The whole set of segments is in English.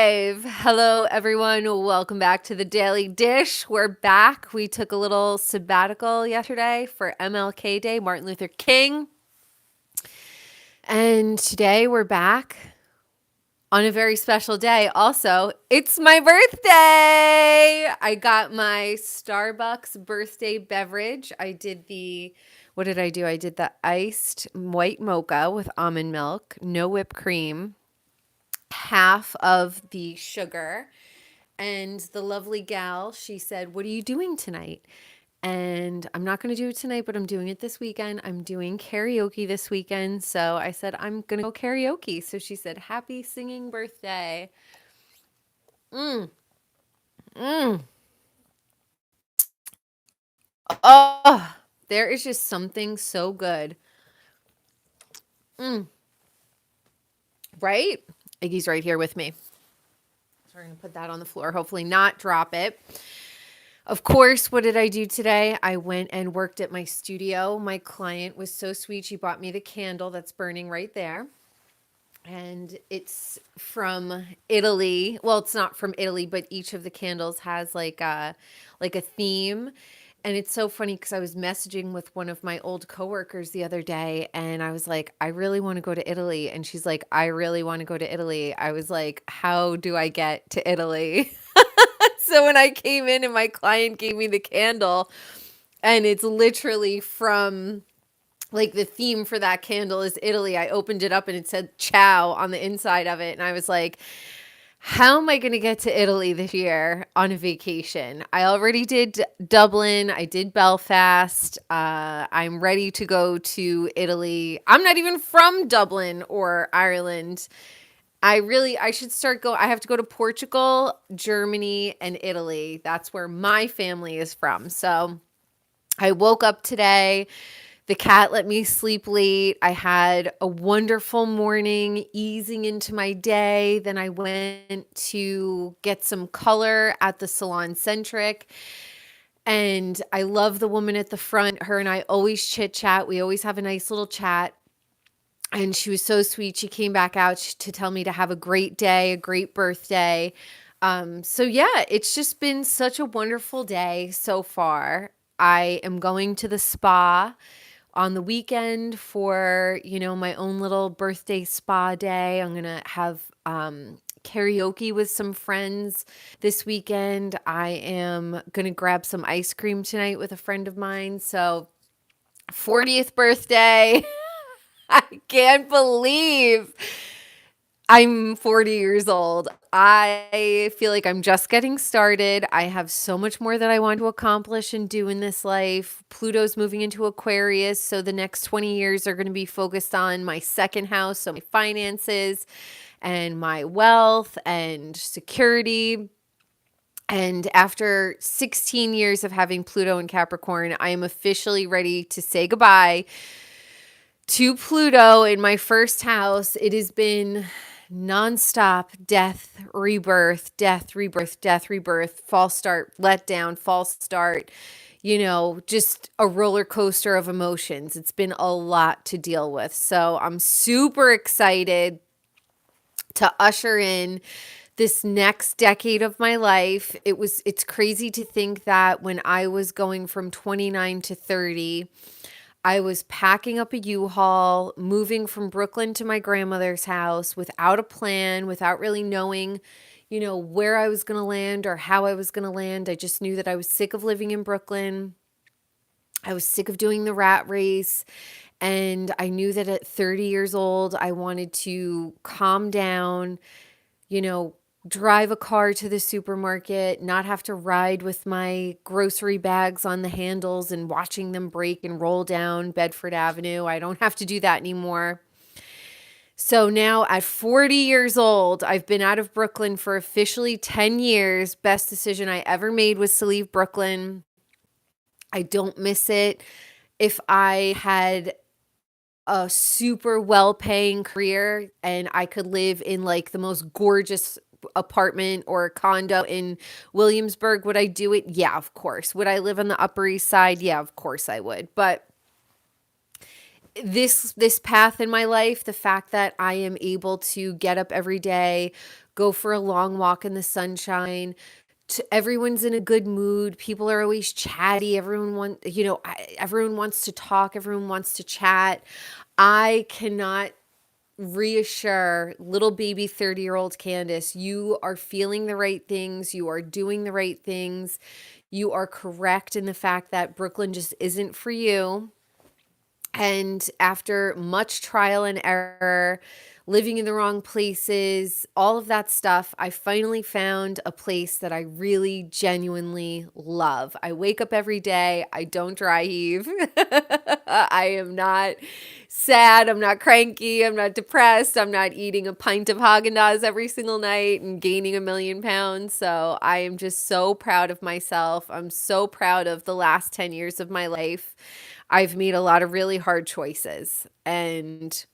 Hello, everyone. Welcome back to the Daily Dish. We're back. We took a little sabbatical yesterday for MLK Day, Martin Luther King. And today we're back on a very special day. Also, it's my birthday. I got my Starbucks birthday beverage. What did I do? I did the iced white mocha with almond milk, no whipped cream, half of the sugar. And the lovely gal, she said, "What are you doing tonight?" And I'm not going to do it tonight, but I'm doing it this weekend. I'm doing karaoke this weekend. So I said, I'm going to go karaoke. So she said, "Happy singing birthday." Mm, mm. Oh, there is just something so good. Mm, right? Iggy's right here with me. So we're going to put that on the floor, hopefully not drop it. Of course, what did I do today? I went and worked at my studio. My client was so sweet. She bought me the candle that's burning right there. And it's from Italy. Well, it's not from Italy, but each of the candles has like a theme. And it's so funny because I was messaging with one of my old coworkers the other day and I was like, I really want to go to Italy. And she's like, I really want to go to Italy. I was like, how do I get to Italy? So when I came in and my client gave me the candle, and it's literally from like the theme for that candle is Italy. I opened it up and it said ciao on the inside of it. And I was like, how am I going to get to Italy this year on a vacation? I already did Dublin. I did Belfast. I'm ready to go to Italy. I'm not even from Dublin or Ireland. I should start go. I have to go to Portugal, Germany, and Italy. That's where my family is from. So I woke up today. The cat let me sleep late. I had a wonderful morning easing into my day. Then I went to get some color at the Salon Centric. And I love the woman at the front. Her and I always chit chat. We always have a nice little chat. And she was so sweet. She came back out to tell me to have a great day, a great birthday. So yeah, it's just been such a wonderful day so far. I am going to the spa on the weekend for, my own little birthday spa day. I'm going to have karaoke with some friends this weekend. I am going to grab some ice cream tonight with a friend of mine. So 40th birthday. I can't believe I'm 40 years old. I feel like I'm just getting started. I have so much more that I want to accomplish and do in this life. Pluto's moving into Aquarius, so the next 20 years are going to be focused on my second house, so my finances and my wealth and security. And after 16 years of having Pluto in Capricorn, I am officially ready to say goodbye to Pluto in my first house. It has been nonstop death, rebirth, death, rebirth, death, rebirth, false start, letdown, false start, just a roller coaster of emotions. It's been a lot to deal with. So I'm super excited to usher in this next decade of my life. It's crazy to think that when I was going from 29 to 30, I was packing up a U-Haul, moving from Brooklyn to my grandmother's house without a plan, without really knowing, where I was going to land or how I was going to land. I just knew that I was sick of living in Brooklyn. I was sick of doing the rat race. And I knew that at 30 years old, I wanted to calm down, you know, drive a car to the supermarket, not have to ride with my grocery bags on the handles and watching them break and roll down Bedford Avenue. I don't have to do that anymore. So now at 40 years old, I've been out of Brooklyn for officially 10 years. Best decision I ever made was to leave Brooklyn. I don't miss it. If I had a super well-paying career and I could live in like the most gorgeous apartment or condo in Williamsburg, would I do it? Yeah, of course. Would I live on the Upper East Side? Yeah, of course I would. But this path in my life, the fact that I am able to get up every day, go for a long walk in the sunshine. Everyone's in a good mood. People are always chatty. Everyone wants to talk. Everyone wants to chat. I cannot reassure little baby 30-year-old Candace, you are feeling the right things. You are doing the right things. You are correct in the fact that Brooklyn just isn't for you. And after much trial and error, living in the wrong places, all of that stuff, I finally found a place that I really genuinely love. I wake up every day. I don't dry heave. I am not sad. I'm not cranky. I'm not depressed. I'm not eating a pint of Haagen-Dazs every single night and gaining 1,000,000 pounds. So I am just so proud of myself. I'm so proud of the last 10 years of my life. I've made a lot of really hard choices. And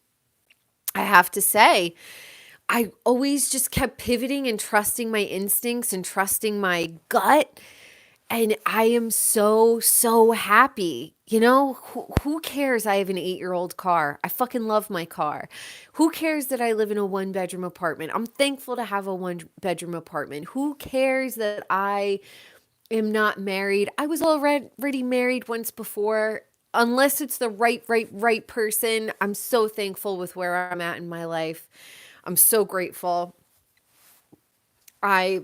I have to say, I always just kept pivoting and trusting my instincts and trusting my gut. And I am so, so happy. Who cares I have an 8-year-old car? I fucking love my car. Who cares that I live in a 1-bedroom apartment? I'm thankful to have a 1-bedroom apartment. Who cares that I am not married? I was already married once before. Unless it's the right person, I'm so thankful with where I'm at in my life. I'm so grateful. I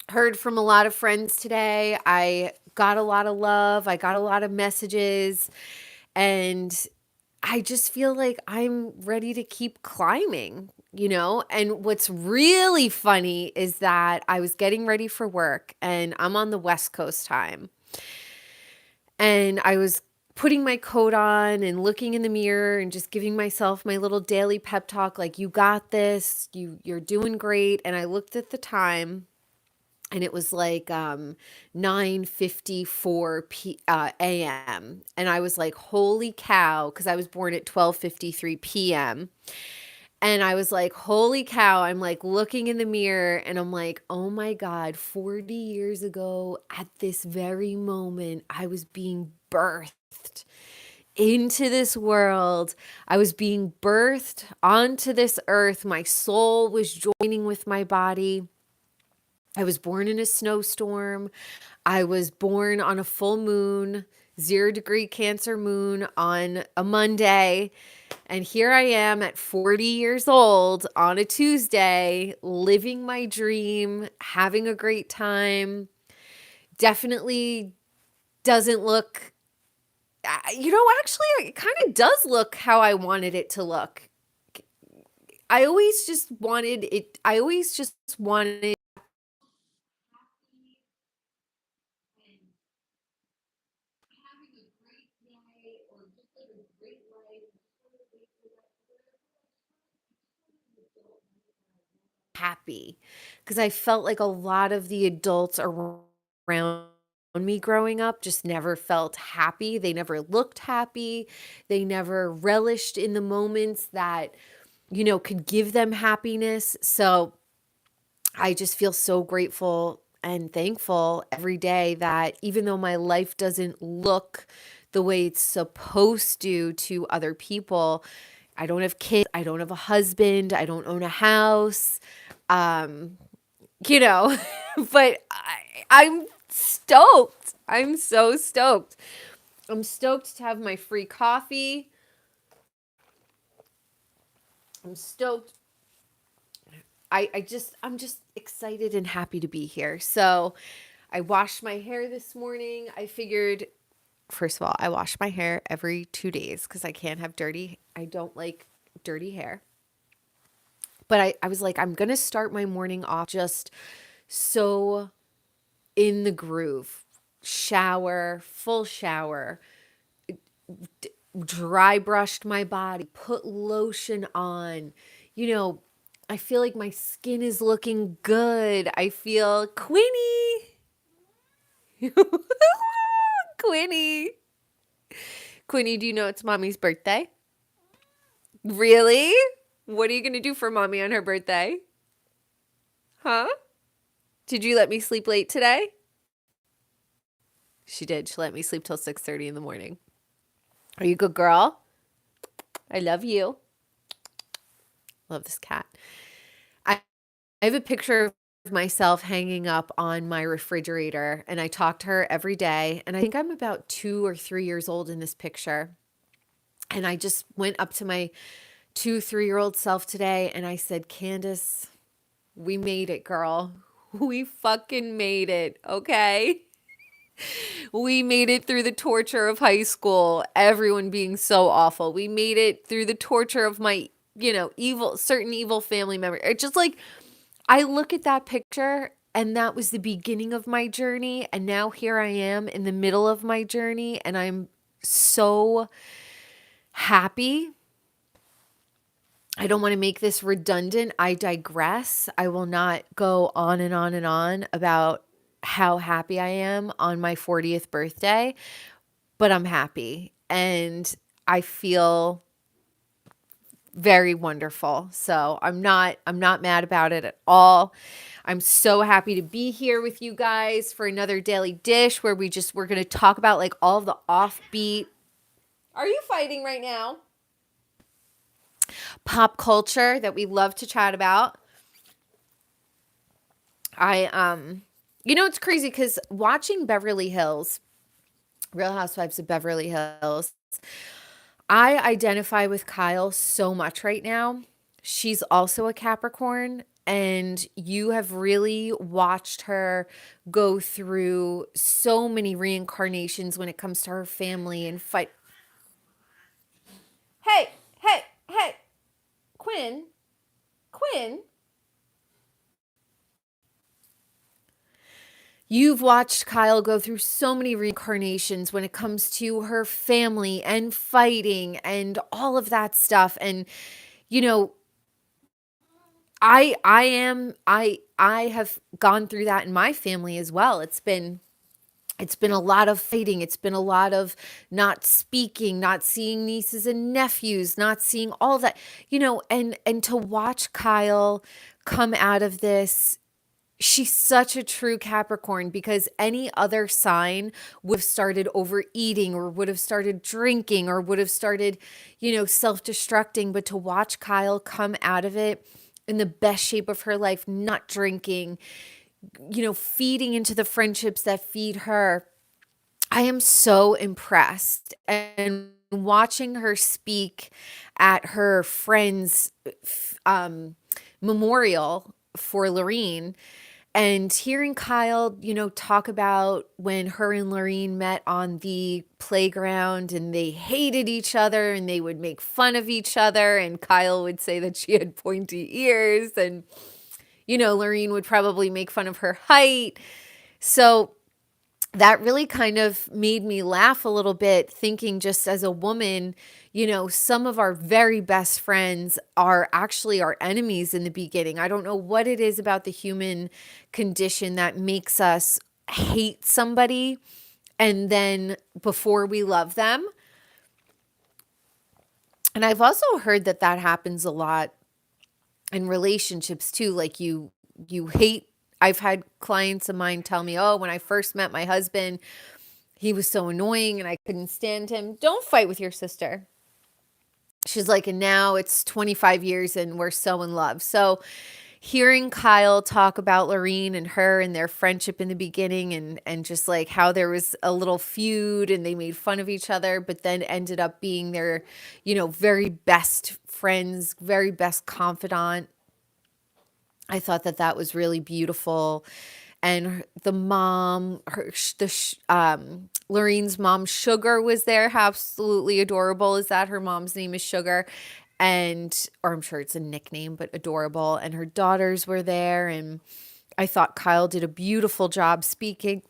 heard from a lot of friends today. I got a lot of love. I got a lot of messages. And I just feel like I'm ready to keep climbing. And what's really funny is that I was getting ready for work and I'm on the West Coast time. And I was putting my coat on and looking in the mirror and just giving myself my little daily pep talk, like, you got this, you're doing great. And I looked at the time and it was like 9:54 a.m. And I was like, holy cow, because I was born at 12:53 p.m. And I was like, holy cow. I'm like looking in the mirror and I'm like, oh my God, 40 years ago at this very moment, I was being birthed into this world. I was being birthed onto this earth. My soul was joining with my body. I was born in a snowstorm. I was born on a full moon, 0-degree Cancer moon on a Monday. And here I am at 40 years old on a Tuesday, living my dream, having a great time. Definitely doesn't look, actually, it kind of does look how I wanted it to look. I always just wanted happy because I felt like a lot of the adults around me growing up just never felt happy. They never looked happy. They never relished in the moments that, could give them happiness. So I just feel so grateful and thankful every day that even though my life doesn't look the way it's supposed to other people, I don't have kids, I don't have a husband, I don't own a house. Um, you know, but I'm stoked. I'm so stoked. I'm stoked to have my free coffee. I'm stoked. I'm just excited and happy to be here. So I washed my hair this morning. I figured, first of all, I wash my hair every 2 days because I don't like dirty hair. But I was like, I'm going to start my morning off just so in the groove. Shower, full shower, dry brushed my body, put lotion on. You know, I feel like my skin is looking good. I feel Quinny. Quinny. Quinny, do you know it's mommy's birthday? Really? What are you going to do for mommy on her birthday? Huh? Did you let me sleep late today? She did. She let me sleep till 6:30 in the morning. Are you a good girl? I love you. Love this cat. I I have a picture of myself hanging up on my refrigerator, and I talk to her every day, and I think I'm about 2 or 3 years old in this picture, and I just went up to my 2, 3-year-old self today, and I said, "Candace, we made it, girl. We fucking made it, okay? We made it through the torture of high school, everyone being so awful. We made it through the torture of my, certain evil family member." It just like I look at that picture and that was the beginning of my journey. And now here I am in the middle of my journey and I'm so happy. I don't want to make this redundant. I digress. I will not go on and on and on about how happy I am on my 40th birthday, but I'm happy and I feel very wonderful. So I'm not mad about it at all. I'm so happy to be here with you guys for another Daily Dish where we're going to talk about like all of the offbeat. Are you fighting right now? Pop culture that we love to chat about. It's crazy cuz watching Beverly Hills, Real Housewives of Beverly Hills, I identify with Kyle so much right now. She's also a Capricorn, and you have really watched her go through so many reincarnations when it comes to her family and fight. Hey, hey, hey, Quinn, Quinn. You've watched Kyle go through so many reincarnations when it comes to her family and fighting and all of that stuff. And, you know, I have gone through that in my family as well. It's been a lot of fighting. It's been a lot of not speaking, not seeing nieces and nephews, not seeing all that, and to watch Kyle come out of this. She's such a true Capricorn because any other sign would have started overeating or would have started drinking or would have started, self-destructing. But to watch Kyle come out of it in the best shape of her life, not drinking, feeding into the friendships that feed her, I am so impressed. And watching her speak at her friend's memorial for Lorene and hearing Kyle, talk about when her and Lorene met on the playground and they hated each other and they would make fun of each other. And Kyle would say that she had pointy ears and, Lorene would probably make fun of her height. So that really kind of made me laugh a little bit, thinking just as a woman, some of our very best friends are actually our enemies in the beginning. I don't know what it is about the human condition that makes us hate somebody and then before we love them. And I've also heard that that happens a lot in relationships too. Like you hate. I've had clients of mine tell me, "Oh, when I first met my husband, he was so annoying and I couldn't stand him." Don't fight with your sister. She's like, and now it's 25 years and we're so in love. So hearing Kyle talk about Lorene and her and their friendship in the beginning and just like how there was a little feud and they made fun of each other, but then ended up being their, very best friends, very best confidant. I thought that that was really beautiful. And the mom, Lorene's mom, Sugar, was there. Absolutely adorable. Is that her mom's name is Sugar? Or I'm sure it's a nickname, but adorable. And her daughters were there. And I thought Kyle did a beautiful job speaking.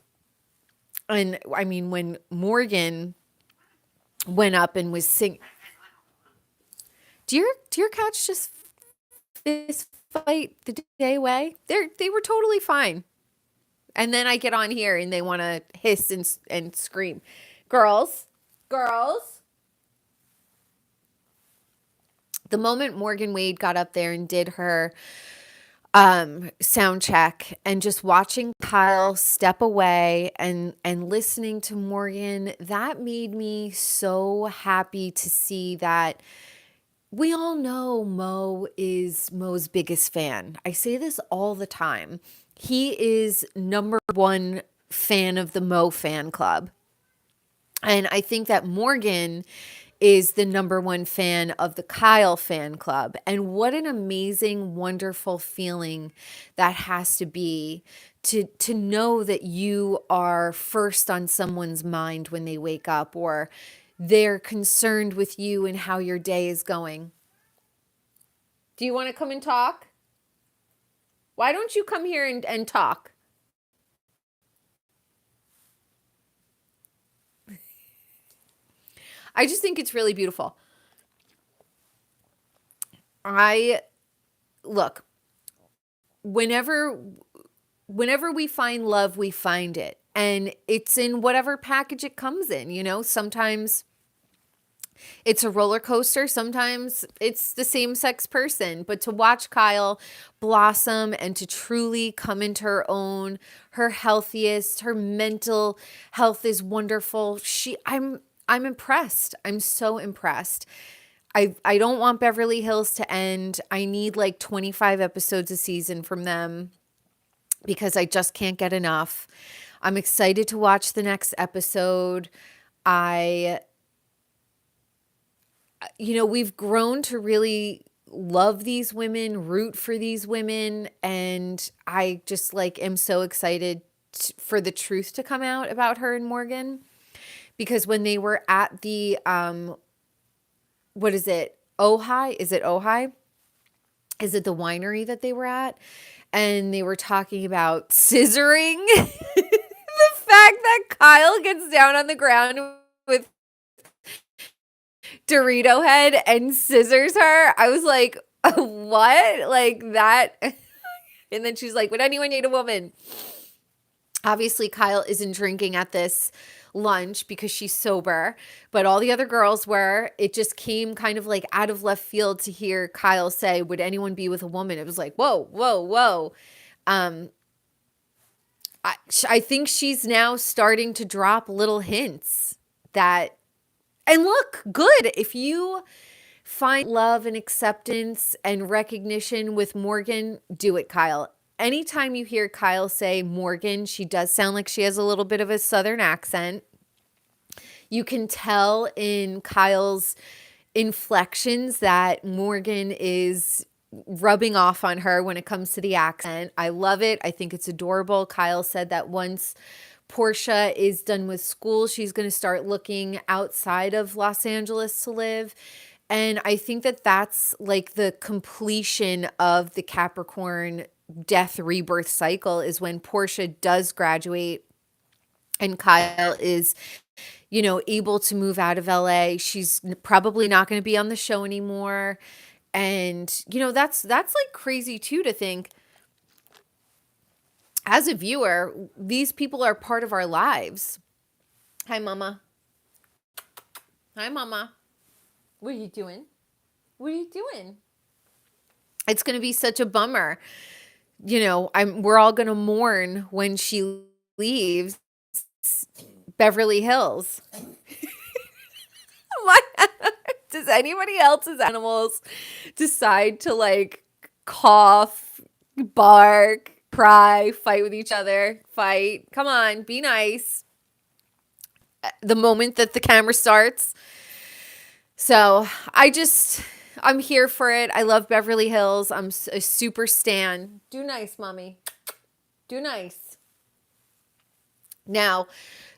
And I mean, when Morgan went up and was singing, do your cats just fist fight the day away? They were totally fine. And then I get on here and they want to hiss and scream. Girls. The moment Morgan Wade got up there and did her sound check and just watching Kyle step away and listening to Morgan, that made me so happy to see that we all know Mo is Mo's biggest fan. I say this all the time. He is number one fan of the Mo fan club. And I think that Morgan is the number one fan of the Kyle fan club. And what an amazing, wonderful feeling that has to be to know that you are first on someone's mind when they wake up, or they're concerned with you and how your day is going. Do you want to come and talk? Why don't you come here and talk? I just think it's really beautiful. I look, whenever whenever we find love, we find it. And it's in whatever package it comes in, you know? Sometimes it's a roller coaster, sometimes it's the same sex person, but to watch Kyle blossom and to truly come into her own, her healthiest, her mental health is wonderful. I'm impressed. I'm so impressed. I don't want Beverly Hills to end. I need like 25 episodes a season from them because I just can't get enough. I'm excited to watch the next episode. I we've grown to really love these women, root for these women, and I just like am so excited for the truth to come out about her and Morgan, because when they were at the what is it? Ojai? Is it Ojai? Is it the winery that they were at? And they were talking about scissoring. The fact that Kyle gets down on the ground with Dorito head and scissors her. I was like, what? Like that? And then she's like, would anyone need a woman? Obviously, Kyle isn't drinking at this lunch because she's sober, but all the other girls were. It just came kind of like out of left field to hear Kyle say, would anyone be with a woman? It was like, whoa, whoa, whoa. Um, I think she's now starting to drop little hints that, and look, good. If you find love and acceptance and recognition with Morgan, do it, Kyle. Anytime you hear Kyle say Morgan, she does sound like she has a little bit of a southern accent. You can tell in Kyle's inflections that Morgan is rubbing off on her when it comes to the accent. I love it. I think it's adorable. Kyle said that once Portia is done with school, she's going to start looking outside of Los Angeles to live. And I think that that's like the completion of the Capricorn death rebirth cycle, is when Portia does graduate and Kyle is, able to move out of LA. She's probably not going to be on the show anymore. And, that's like crazy too, to think as a viewer, these people are part of our lives. Hi, Mama. Hi, Mama. What are you doing? What are you doing? It's going to be such a bummer. We're all going to mourn when she leaves Beverly Hills. Does anybody else's animals decide to like cough, bark, cry, fight with each other? Fight. Come on, be nice. The moment that the camera starts. So I'm here for it. I love Beverly Hills. I'm a super stan. Do nice, Mommy. Do nice. Now,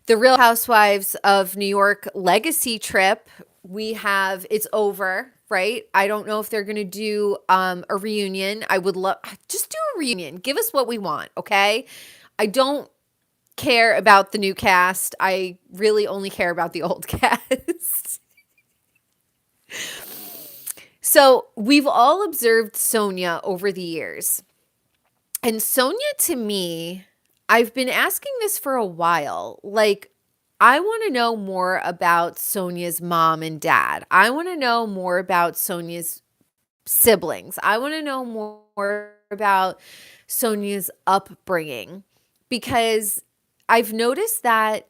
the Real Housewives of New York legacy trip, it's over, right? I don't know if they're going to do a reunion. I would love, just do a reunion. Give us what we want, okay? I don't care about the new cast. I really only care about the old cast. So we've all observed Sonia over the years. And Sonia, to me, I've been asking this for a while. Like, I want to know more about Sonia's mom and dad. I want to know more about Sonia's siblings. I want to know more about Sonia's upbringing, because I've noticed that,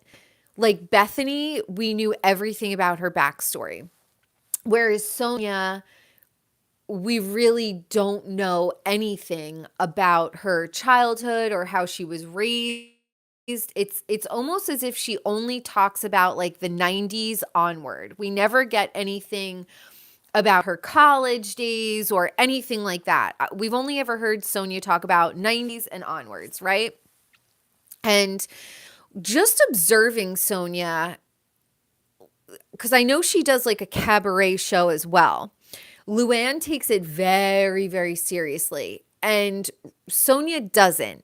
like Bethany, we knew everything about her backstory. Whereas Sonia, we really don't know anything about her childhood or how she was raised. It's almost as if she only talks about like the 90s onward. We never get anything about her college days or anything like that. We've only ever heard Sonia talk about 90s and onwards, right? And just observing Sonia, because I know she does like a cabaret show as well. Luann takes it very, very seriously, and Sonia doesn't.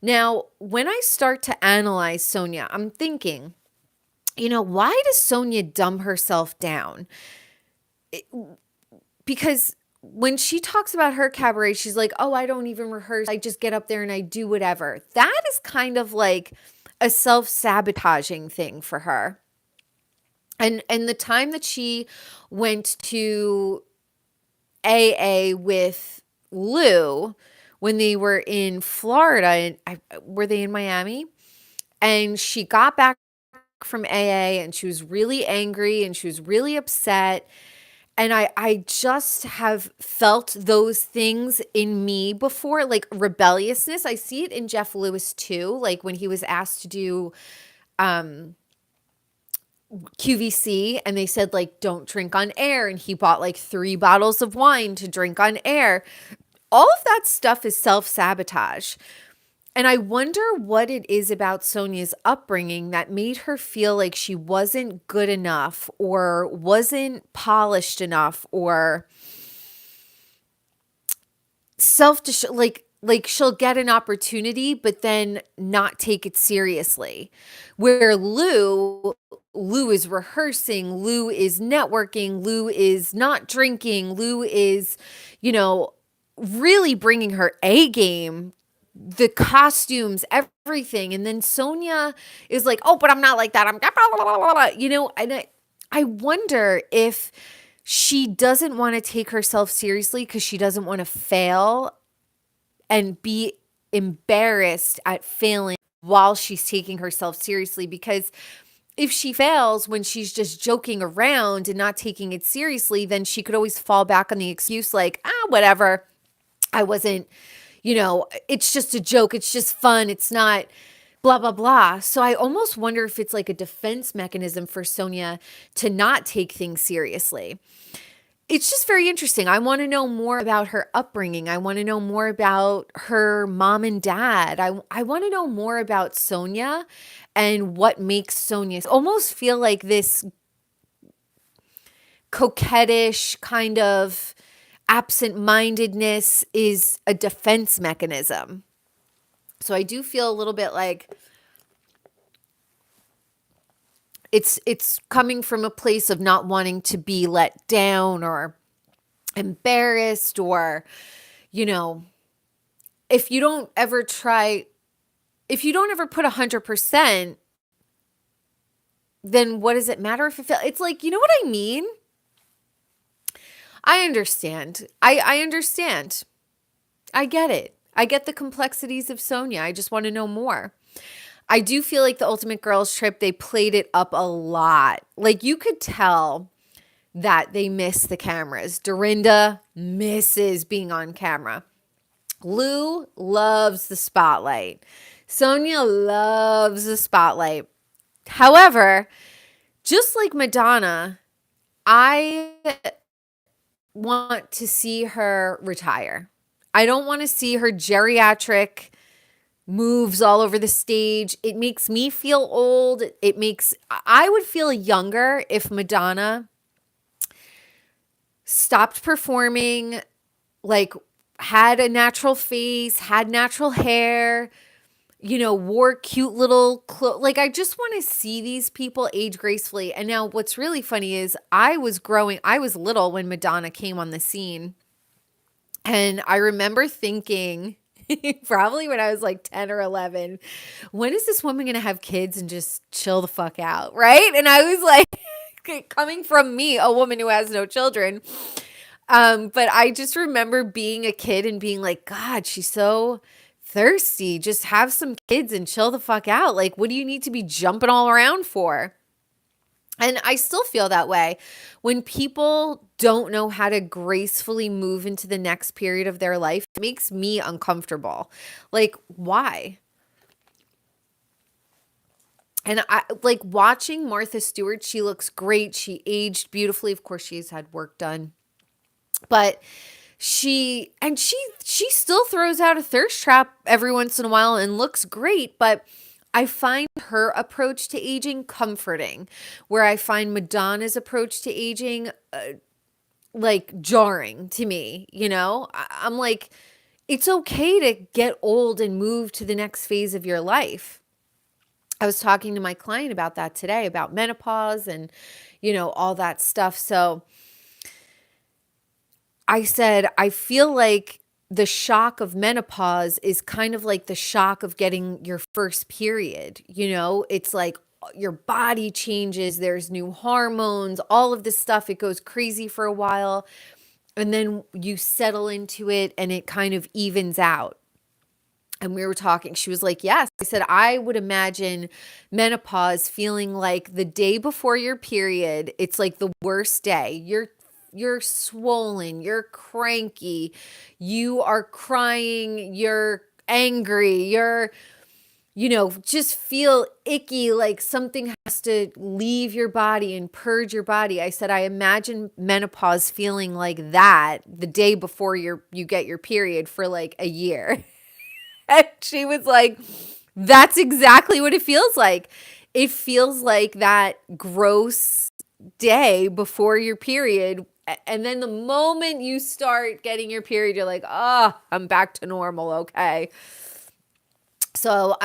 Now, when I start to analyze Sonia, I'm thinking, why does Sonia dumb herself down? Because when she talks about her cabaret, she's like, oh, I don't even rehearse. I just get up there and I do whatever. That is kind of like a self-sabotaging thing for her. And the time that she went to AA with Lou when they were in Florida, and were they in Miami? And she got back from AA and she was really angry and she was really upset. And I just have felt those things in me before, like rebelliousness. I see it in Jeff Lewis too, like when he was asked to do QVC and they said like, don't drink on air. And he bought like 3 bottles of wine to drink on air. All of that stuff is self-sabotage. And I wonder what it is about Sonia's upbringing that made her feel like she wasn't good enough or wasn't polished enough or like she'll get an opportunity but then not take it seriously. Where Lou is rehearsing, Lou is networking, Lou is not drinking, Lou is, really bringing her A game, the costumes, everything. And then Sonia is like, oh, but I'm not like that. I'm blah, blah, blah, blah, and I wonder if she doesn't want to take herself seriously because she doesn't want to fail and be embarrassed at failing while she's taking herself seriously. Because if she fails when she's just joking around and not taking it seriously, then she could always fall back on the excuse like, whatever. I wasn't, it's just a joke. It's just fun. It's not blah, blah, blah. So I almost wonder if it's like a defense mechanism for Sonia to not take things seriously. It's just very interesting. I want to know more about her upbringing. I want to know more about her mom and dad. I want to know more about Sonia and what makes Sonia almost feel like this coquettish kind of absent-mindedness is a defense mechanism. So I do feel a little bit like it's coming from a place of not wanting to be let down or embarrassed, or, if you don't ever put 100%, then what does it matter if it fails? It's like, you know what I mean? I understand. I understand. I get it. I get the complexities of Sonia. I just want to know more. I do feel like the Ultimate Girls Trip, they played it up a lot. Like you could tell that they miss the cameras. Dorinda misses being on camera. Lou loves the spotlight. Sonia loves the spotlight. However, just like Madonna, I want to see her retire. I don't want to see her geriatric moves all over the stage. It makes me feel old. I would feel younger if Madonna stopped performing, like had a natural face, had natural hair, wore cute little clothes. Like I just want to see these people age gracefully. And now what's really funny is I was little when Madonna came on the scene. And I remember thinking, probably when I was like 10 or 11, when is this woman going to have kids and just chill the fuck out, right? And I was like, coming from me, a woman who has no children. But I just remember being a kid and being like, God, she's so thirsty. Just have some kids and chill the fuck out. Like, what do you need to be jumping all around for? And I still feel that way. When people don't know how to gracefully move into the next period of their life, it makes me uncomfortable. Like, why? And I like watching Martha Stewart. She looks great. She aged beautifully. Of course, she's had work done. But she still throws out a thirst trap every once in a while and looks great, but I find her approach to aging comforting, where I find Madonna's approach to aging like jarring to me, you know? I'm like, it's okay to get old and move to the next phase of your life. I was talking to my client about that today, about menopause and, all that stuff. So I said, I feel like the shock of menopause is kind of like the shock of getting your first period. It's like your body changes, there's new hormones, all of this stuff. It goes crazy for a while. And then you settle into it and it kind of evens out. And we were talking. She was like, yes. I said, I would imagine menopause feeling like the day before your period. It's like the worst day. You're swollen, you're cranky, you are crying, you're angry, just feel icky, like something has to leave your body and purge your body. I said, I imagine menopause feeling like that the day before you get your period for like a year. And she was like, that's exactly what it feels like. It feels like that gross day before your period. And then the moment you start getting your period, you're like, oh, I'm back to normal. Okay. So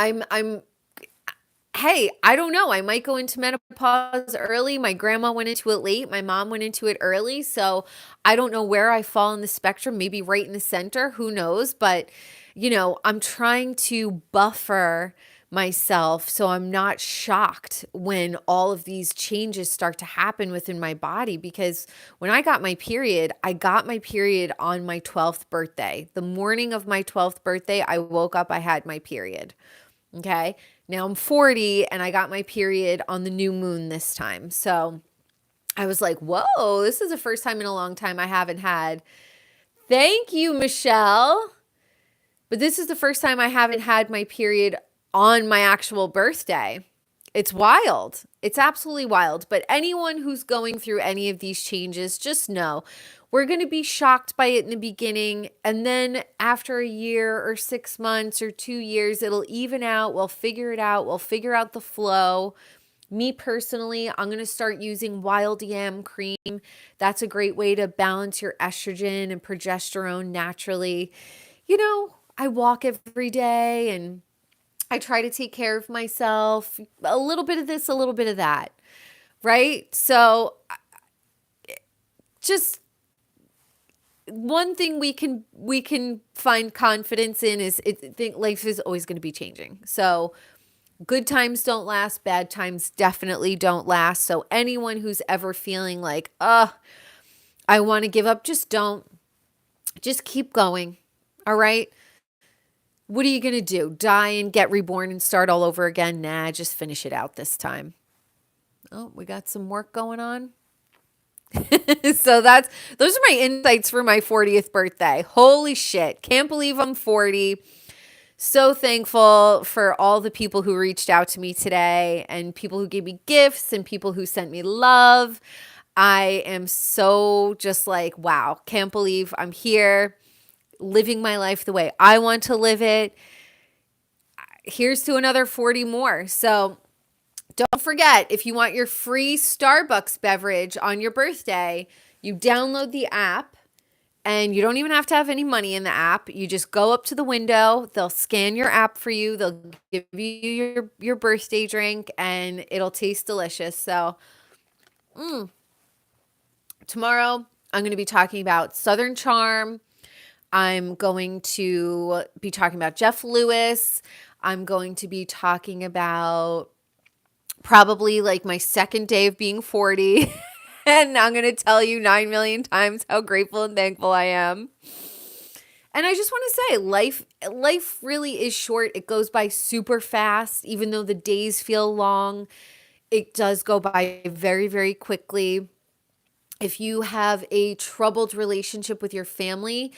hey, I don't know. I might go into menopause early. My grandma went into it late. My mom went into it early. So I don't know where I fall in the spectrum, maybe right in the center. Who knows? But, I'm trying to buffer myself so I'm not shocked when all of these changes start to happen within my body. Because when I got my period on my 12th birthday. The morning of my 12th birthday, I woke up, I had my period. Okay. Now I'm 40 and I got my period on the new moon this time. So I was like, whoa, this is the first time in a long time I haven't had. Thank you, Michelle. But this is the first time I haven't had my period on my actual birthday. It's wild. It's absolutely wild. But anyone who's going through any of these changes, just know we're going to be shocked by it in the beginning. And then after a year or 6 months or 2 years, it'll even out. We'll figure it out. We'll figure out the flow. Me personally, I'm going to start using wild yam cream. That's a great way to balance your estrogen and progesterone naturally. I walk every day and I try to take care of myself, a little bit of this, a little bit of that, right? So just one thing we can find confidence in is think life is always going to be changing. So good times don't last, bad times definitely don't last. So anyone who's ever feeling like, I want to give up, just don't. Just keep going. All right? What are you going to do? Die and get reborn and start all over again? Nah, just finish it out this time. Oh, we got some work going on. So those are my insights for my 40th birthday. Holy shit. Can't believe I'm 40. So thankful for all the people who reached out to me today and people who gave me gifts and people who sent me love. I am so just like, wow, can't believe I'm here living my life the way I want to live it. Here's to another 40 more. So don't forget, if you want your free Starbucks beverage on your birthday, you download the app and you don't even have to have any money in the app. You just go up to the window, they'll scan your app for you, they'll give you your birthday drink and it'll taste delicious. So tomorrow I'm going to be talking about Southern Charm. I'm going to be talking about Jeff Lewis. I'm going to be talking about probably like my second day of being 40. And I'm going to tell you 9 million times how grateful and thankful I am. And I just want to say life really is short. It goes by super fast, even though the days feel long. It does go by very, very quickly. If you have a troubled relationship with your family,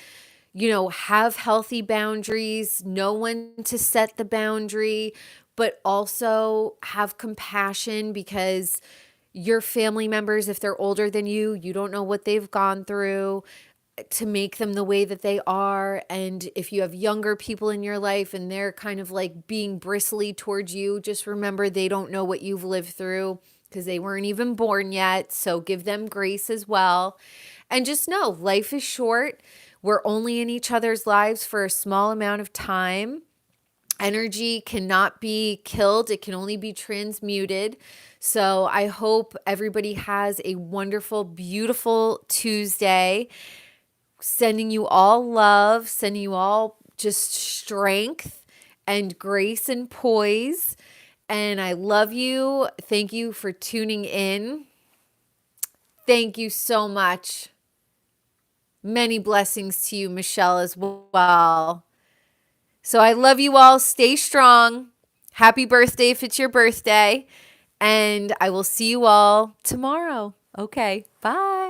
have healthy boundaries, know when to set the boundary, but also have compassion because your family members, if they're older than you don't know what they've gone through to make them the way that they are. And if you have younger people in your life and they're kind of like being bristly towards you, just remember they don't know what you've lived through because they weren't even born yet. So give them grace as well. And just know life is short. We're only in each other's lives for a small amount of time. Energy cannot be killed, it can only be transmuted. So I hope everybody has a wonderful, beautiful Tuesday. Sending you all love, sending you all just strength and grace and poise. And I love you. Thank you for tuning in. Thank you so much. Many blessings to you, Michelle, as well. So I love you all. Stay strong. Happy birthday if it's your birthday. And I will see you all tomorrow. Okay, bye.